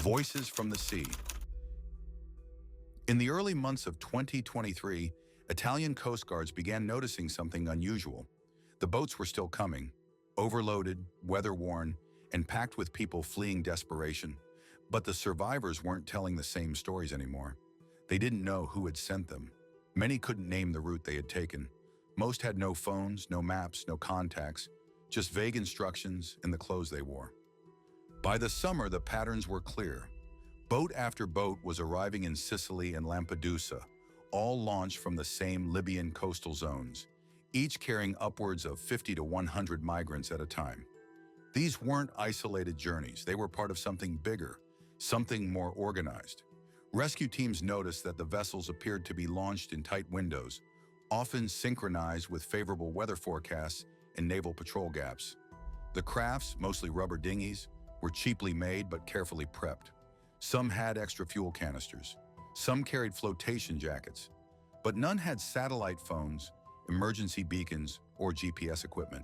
Voices from the Sea. In the early months of 2023, Italian coast guards began noticing something unusual. The boats were still coming, overloaded, weather-worn, and packed with people fleeing desperation. But the survivors weren't telling the same stories anymore. They didn't know who had sent them. Many couldn't name the route they had taken. Most had no phones, no maps, no contacts, just vague instructions and the clothes they wore. By the summer, the patterns were clear. Boat after boat was arriving in Sicily and Lampedusa, all launched from the same Libyan coastal zones, each carrying upwards of 50 to 100 migrants at a time. These weren't isolated journeys. They were part of something bigger, something more organized. Rescue teams noticed that the vessels appeared to be launched in tight windows, often synchronized with favorable weather forecasts and naval patrol gaps. The crafts, mostly rubber dinghies, were cheaply made but carefully prepped. Some had extra fuel canisters. Some carried flotation jackets. But none had satellite phones, emergency beacons, or GPS equipment.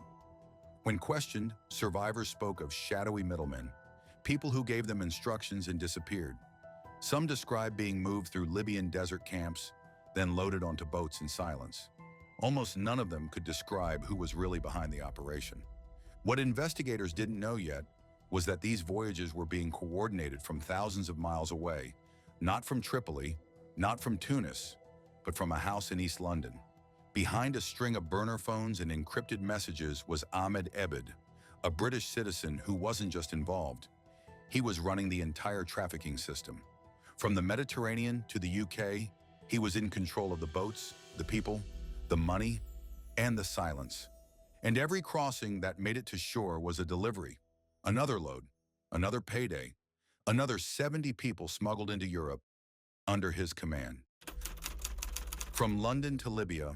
When questioned, survivors spoke of shadowy middlemen, people who gave them instructions and disappeared. Some described being moved through Libyan desert camps, then loaded onto boats in silence. Almost none of them could describe who was really behind the operation. What investigators didn't know yet was that these voyages were being coordinated from thousands of miles away, not from Tripoli, not from Tunis, but from a house in East London. Behind a string of burner phones and encrypted messages was Ahmed Ebid, a British citizen who wasn't just involved. He was running the entire trafficking system. From the Mediterranean to the UK, he was in control of the boats, the people, the money, and the silence. And every crossing that made it to shore was a delivery. Another load, another payday, another 70 people smuggled into Europe under his command. From London to Libya,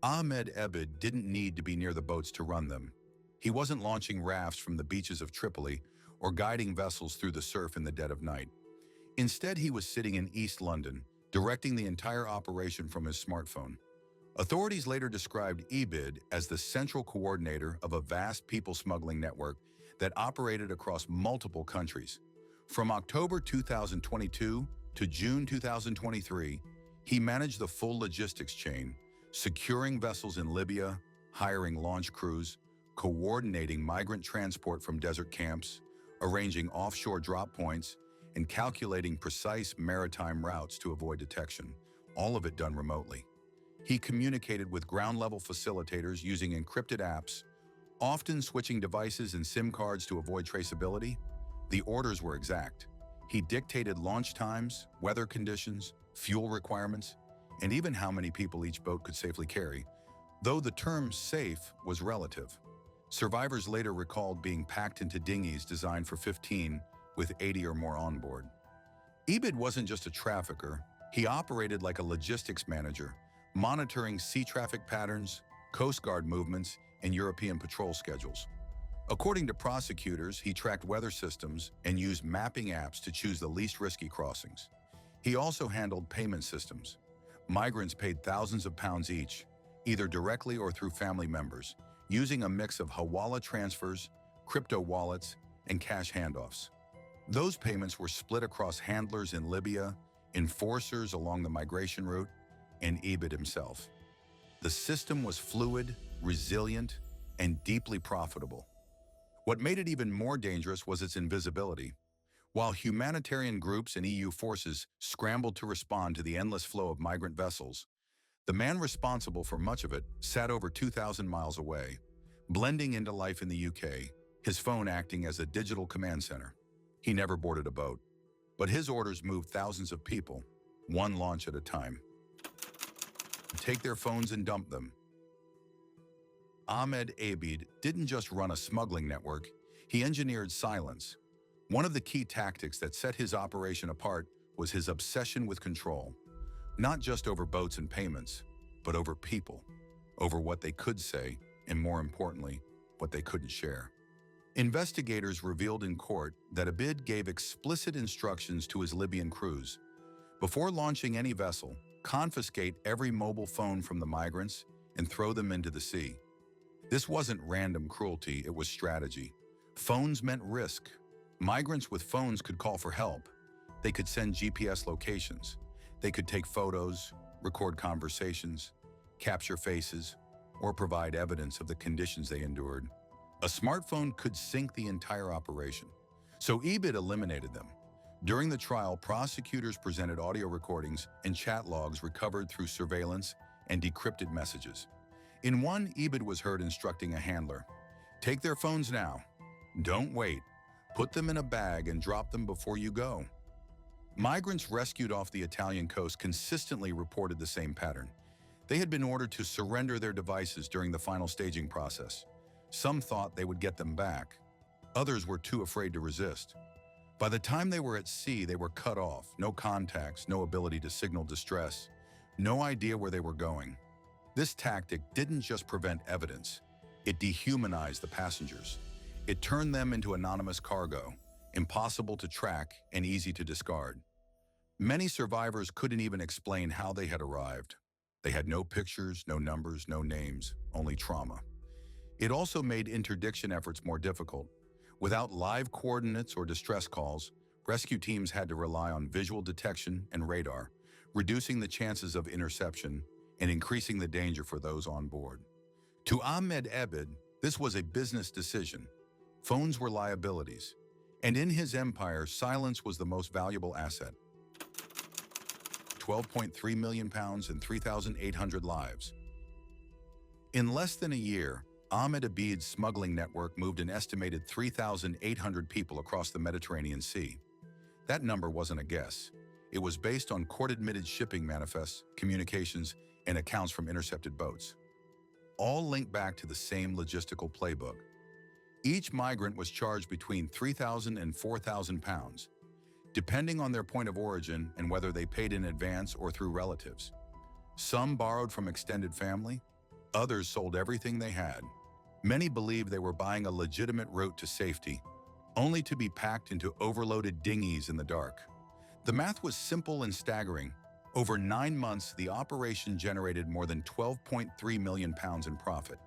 Ahmed Ebid didn't need to be near the boats to run them. He wasn't launching rafts from the beaches of Tripoli or guiding vessels through the surf in the dead of night. Instead, he was sitting in East London, directing the entire operation from his smartphone. Authorities later described Ebid as the central coordinator of a vast people smuggling network that operated across multiple countries. From October 2022 to June 2023, he managed the full logistics chain, securing vessels in Libya, hiring launch crews, coordinating migrant transport from desert camps, arranging offshore drop points, and calculating precise maritime routes to avoid detection, all of it done remotely. He communicated with ground-level facilitators using encrypted apps, often switching devices and SIM cards to avoid traceability. The orders were exact. He dictated launch times, weather conditions, fuel requirements, and even how many people each boat could safely carry, though the term safe was relative. Survivors later recalled being packed into dinghies designed for 15, with 80 or more on board. Ebid wasn't just a trafficker. He operated like a logistics manager, monitoring sea traffic patterns, Coast Guard movements, and European patrol schedules. According to prosecutors, he tracked weather systems and used mapping apps to choose the least risky crossings. He also handled payment systems. Migrants paid thousands of pounds each, either directly or through family members, using a mix of hawala transfers, crypto wallets, and cash handoffs. Those payments were split across handlers in Libya, enforcers along the migration route, and Ebid himself. The system was fluid, resilient, and deeply profitable. What made it even more dangerous was its invisibility. While humanitarian groups and EU forces scrambled to respond to the endless flow of migrant vessels, the man responsible for much of it sat over 2,000 miles away, blending into life in the UK, his phone acting as a digital command center. He never boarded a boat, but his orders moved thousands of people, one launch at a time. Take their phones and dump them. Ahmed Ebid didn't just run a smuggling network, he engineered silence. One of the key tactics that set his operation apart was his obsession with control, not just over boats and payments, but over people, over what they could say, and more importantly, what they couldn't share. Investigators revealed in court that Ebid gave explicit instructions to his Libyan crews. Before launching any vessel, confiscate every mobile phone from the migrants and throw them into the sea. This wasn't random cruelty, it was strategy. Phones meant risk. Migrants with phones could call for help. They could send GPS locations. They could take photos, record conversations, capture faces, or provide evidence of the conditions they endured. A smartphone could sink the entire operation. So Ebid eliminated them. During the trial, prosecutors presented audio recordings and chat logs recovered through surveillance and decrypted messages. In one, Ebid was heard instructing a handler, "Take their phones now. Don't wait. Put them in a bag and drop them before you go." Migrants rescued off the Italian coast consistently reported the same pattern. They had been ordered to surrender their devices during the final staging process. Some thought they would get them back. Others were too afraid to resist. By the time they were at sea, they were cut off, no contacts, no ability to signal distress, no idea where they were going. This tactic didn't just prevent evidence, it dehumanized the passengers. It turned them into anonymous cargo, impossible to track and easy to discard. Many survivors couldn't even explain how they had arrived. They had no pictures, no numbers, no names, only trauma. It also made interdiction efforts more difficult. Without live coordinates or distress calls, rescue teams had to rely on visual detection and radar, reducing the chances of interception and increasing the danger for those on board. To Ahmed Ebid, this was a business decision. Phones were liabilities, and in his empire, silence was the most valuable asset. £12.3 million and 3,800 lives. In less than a year, Ahmed Ebid's smuggling network moved an estimated 3,800 people across the Mediterranean Sea. That number wasn't a guess. It was based on court-admitted shipping manifests, communications, and accounts from intercepted boats. All linked back to the same logistical playbook. Each migrant was charged between £3,000 and £4,000, depending on their point of origin and whether they paid in advance or through relatives. Some borrowed from extended family, others sold everything they had. Many believed they were buying a legitimate route to safety, only to be packed into overloaded dinghies in the dark. The math was simple and staggering. Over 9 months, the operation generated more than £12.3 million in profit.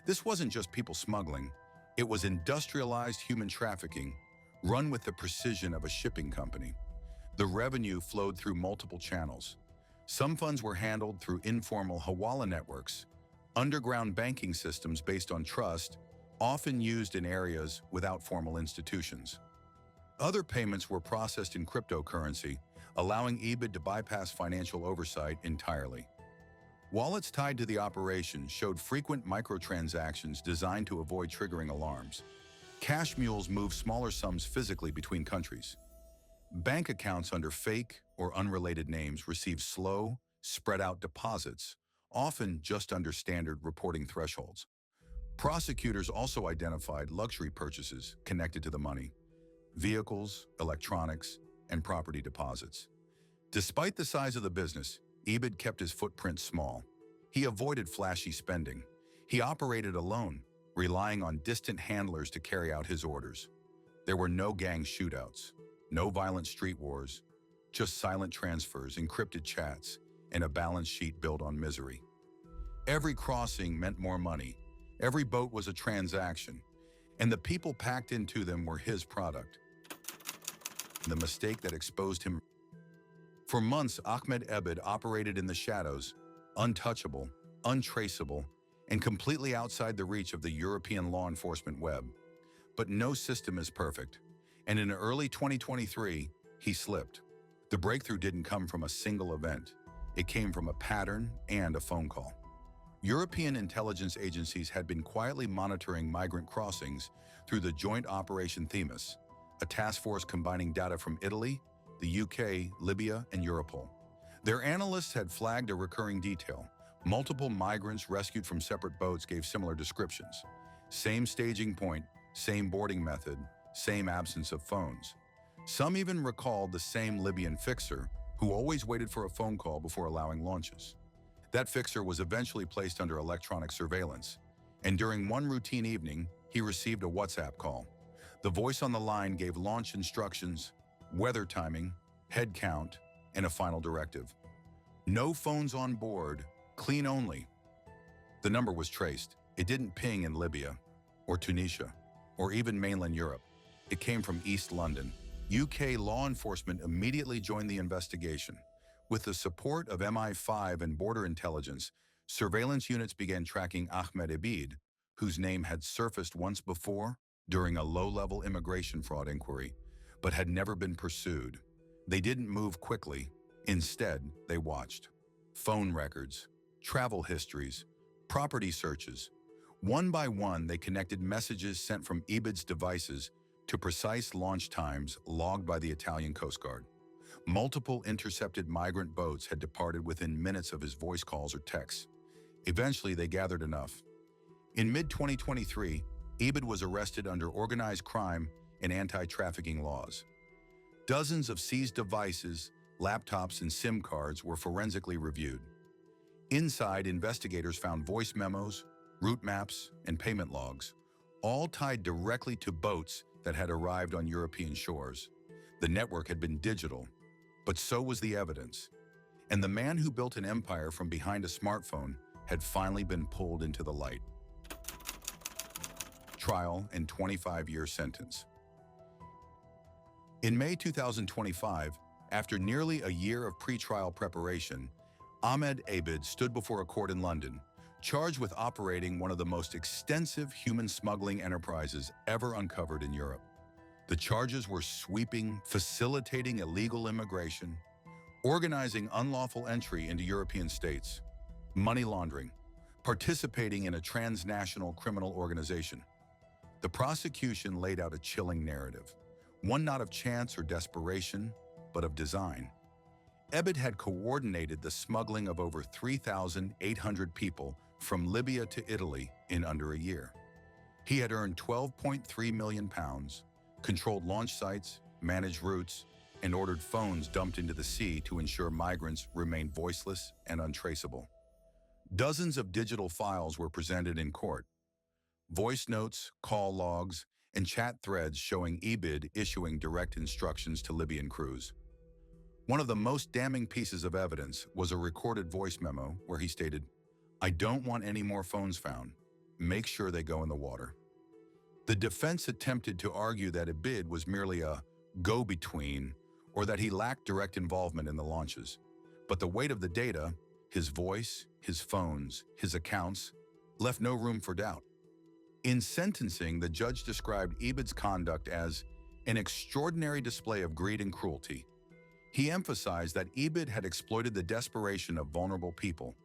This wasn't just people smuggling, it was industrialized human trafficking, run with the precision of a shipping company. The revenue flowed through multiple channels. Some funds were handled through informal hawala networks, underground banking systems based on trust, often used in areas without formal institutions. Other payments were processed in cryptocurrency, allowing Ebid to bypass financial oversight entirely. Wallets tied to the operation showed frequent microtransactions designed to avoid triggering alarms. Cash mules moved smaller sums physically between countries. Bank accounts under fake or unrelated names received slow, spread-out deposits, often just under standard reporting thresholds. Prosecutors also identified luxury purchases connected to the money: vehicles, electronics, and property deposits. Despite the size of the business, Ebid kept his footprint small. He avoided flashy spending. He operated alone, relying on distant handlers to carry out his orders. There were no gang shootouts, no violent street wars, just silent transfers, encrypted chats, and a balance sheet built on misery. Every crossing meant more money. Every boat was a transaction, and the people packed into them were his product. The mistake that exposed him. For months, Ahmed Ebid operated in the shadows, untouchable, untraceable, and completely outside the reach of the European law enforcement web. But no system is perfect, and in early 2023, he slipped. The breakthrough didn't come from a single event. It came from a pattern and a phone call. European intelligence agencies had been quietly monitoring migrant crossings through the Joint Operation Themis, a task force combining data from Italy, the UK, Libya, and Europol. Their analysts had flagged a recurring detail. Multiple migrants rescued from separate boats gave similar descriptions. Same staging point, same boarding method, same absence of phones. Some even recalled the same Libyan fixer who always waited for a phone call before allowing launches. That fixer was eventually placed under electronic surveillance, and during one routine evening, he received a WhatsApp call. The voice on the line gave launch instructions, weather timing, head count, and a final directive. No phones on board, clean only. The number was traced. It didn't ping in Libya, or Tunisia, or even mainland Europe. It came from East London. UK law enforcement immediately joined the investigation. With the support of MI5 and border intelligence, surveillance units began tracking Ahmed Ebid, whose name had surfaced once before during a low-level immigration fraud inquiry, but had never been pursued. They didn't move quickly. Instead, they watched. Phone records, travel histories, property searches. One by one, they connected messages sent from Ebid's devices to precise launch times logged by the Italian Coast Guard. Multiple intercepted migrant boats had departed within minutes of his voice calls or texts. Eventually, they gathered enough. In mid-2023, Ebid was arrested under organized crime and anti-trafficking laws. Dozens of seized devices, laptops, and SIM cards were forensically reviewed. Inside, investigators found voice memos, route maps, and payment logs, all tied directly to boats that had arrived on European shores. The network had been digital, but so was the evidence. And the man who built an empire from behind a smartphone had finally been pulled into the light. Trial and 25-year sentence. In May 2025, after nearly a year of pre-trial preparation, Ahmed Ebid stood before a court in London, charged with operating one of the most extensive human smuggling enterprises ever uncovered in Europe. The charges were sweeping: facilitating illegal immigration, organizing unlawful entry into European states, money laundering, participating in a transnational criminal organization. The prosecution laid out a chilling narrative, one not of chance or desperation, but of design. Ebid had coordinated the smuggling of over 3,800 people from Libya to Italy in under a year. He had earned £12.3 million, controlled launch sites, managed routes, and ordered phones dumped into the sea to ensure migrants remained voiceless and untraceable. Dozens of digital files were presented in court: voice notes, call logs, and chat threads showing Ebid issuing direct instructions to Libyan crews. One of the most damning pieces of evidence was a recorded voice memo where he stated, "I don't want any more phones found. Make sure they go in the water." The defense attempted to argue that Ebid was merely a go-between or that he lacked direct involvement in the launches. But the weight of the data, his voice, his phones, his accounts, left no room for doubt. In sentencing, the judge described Ebid's conduct as an extraordinary display of greed and cruelty. He emphasized that Ebid had exploited the desperation of vulnerable people,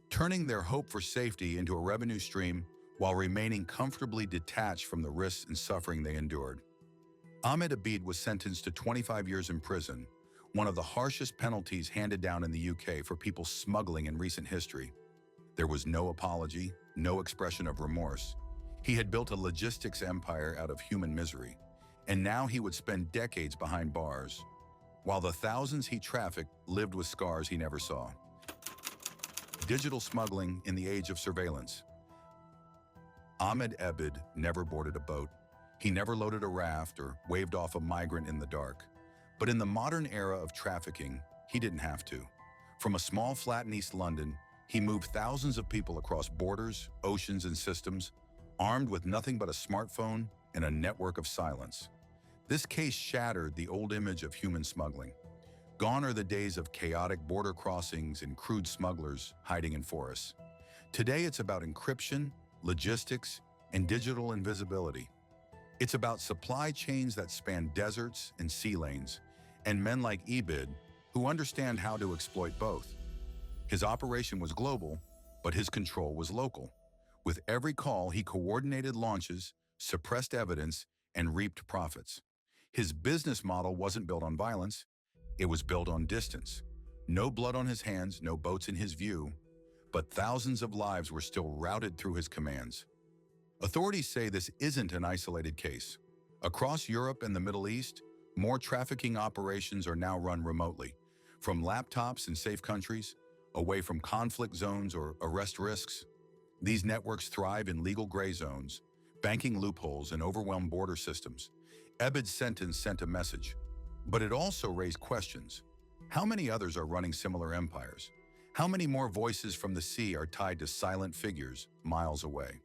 turning their hope for safety into a revenue stream while remaining comfortably detached from the risks and suffering they endured. Ahmed Ebid was sentenced to 25 years in prison, one of the harshest penalties handed down in the UK for people smuggling in recent history. There was no apology, no expression of remorse. He had built a logistics empire out of human misery, and now he would spend decades behind bars, while the thousands he trafficked lived with scars he never saw. Digital smuggling in the age of surveillance. Ahmed Ebid never boarded a boat. He never loaded a raft or waved off a migrant in the dark. But in the modern era of trafficking, he didn't have to. From a small flat in East London, he moved thousands of people across borders, oceans, and systems, armed with nothing but a smartphone and a network of silence. This case shattered the old image of human smuggling. Gone are the days of chaotic border crossings and crude smugglers hiding in forests. Today, it's about encryption, logistics, and digital invisibility. It's about supply chains that span deserts and sea lanes, and men like Ebid who understand how to exploit both. His operation was global, but his control was local. With every call, he coordinated launches, suppressed evidence, and reaped profits. His business model wasn't built on violence, it was built on distance. No blood on his hands, no boats in his view, but thousands of lives were still routed through his commands. Authorities say this isn't an isolated case. Across Europe and the Middle East, more trafficking operations are now run remotely, from laptops in safe countries, away from conflict zones or arrest risks. These networks thrive in legal gray zones, banking loopholes, and overwhelmed border systems. Ebid's sentence sent a message, but it also raised questions. How many others are running similar empires? How many more voices from the sea are tied to silent figures miles away?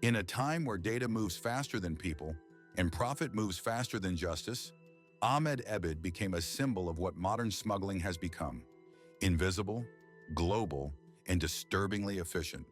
In a time where data moves faster than people, and profit moves faster than justice, Ahmed Ebid became a symbol of what modern smuggling has become: invisible, global, and disturbingly efficient.